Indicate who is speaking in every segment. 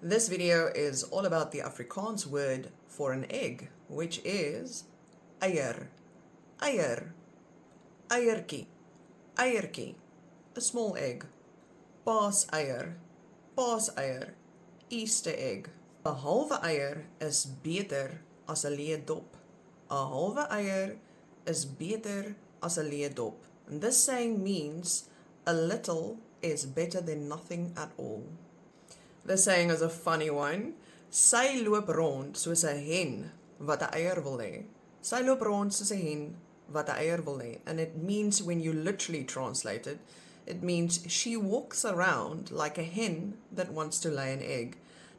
Speaker 1: This video is all about the Afrikaans word for an egg, which is eier. Eier. Eiertjie. Eiertjie. A small egg. Paaseier. Paaseier. Easter egg. 'n halwe eier is beter as 'n leë dop. 'n halwe eier is beter as 'n leë dop. And this saying means a little is better than nothing at all. This saying is a funny one. Sy loop rond soos 'n hen wat 'n eier wil hê. Sy loop rond soos 'n hen wat 'n eier wil hê. And it means, when you literally translate it, it means she walks around like a hen that wants to lay an egg.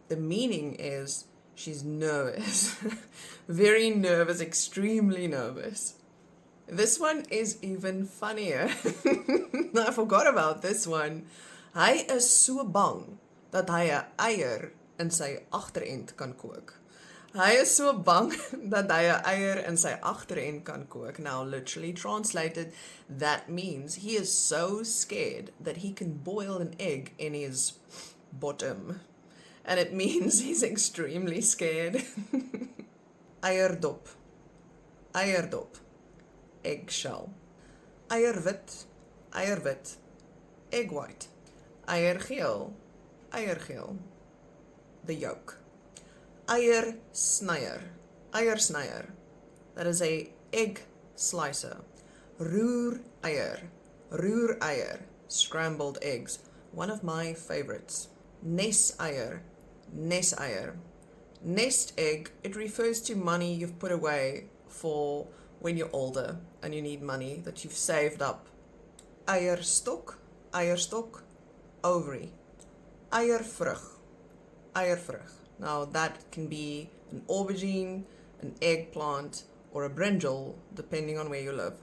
Speaker 1: The meaning is she's nervous. Very nervous, extremely nervous. This one is even funnier. I forgot about this one. Hy is so bang dat hy 'n eier in sy agterend kan kook. Hy is so bang dat hy 'n eier in sy agterend kan kook. Now, literally translated, that means he is so scared that he can boil an egg in his bottom. And it means he's extremely scared. Eierdop. Eierdop. Eggshell. Eierwit. Eierwit. Egg white. Eiergeel. Eiergeel. The yolk. Eiersnyer. Eiersnyer. That is a egg slicer. Roereier. Roereier. Scrambled eggs. One of my favorites. Neseier. Neseier. Nest egg, it refers to money you've put away for when you're older and you need money that you've saved up. Eierstok. Eierstok. Ovary. Eiervrug. Eiervrug. Now that can be an aubergine, an eggplant, or a brinjal, depending on where you live.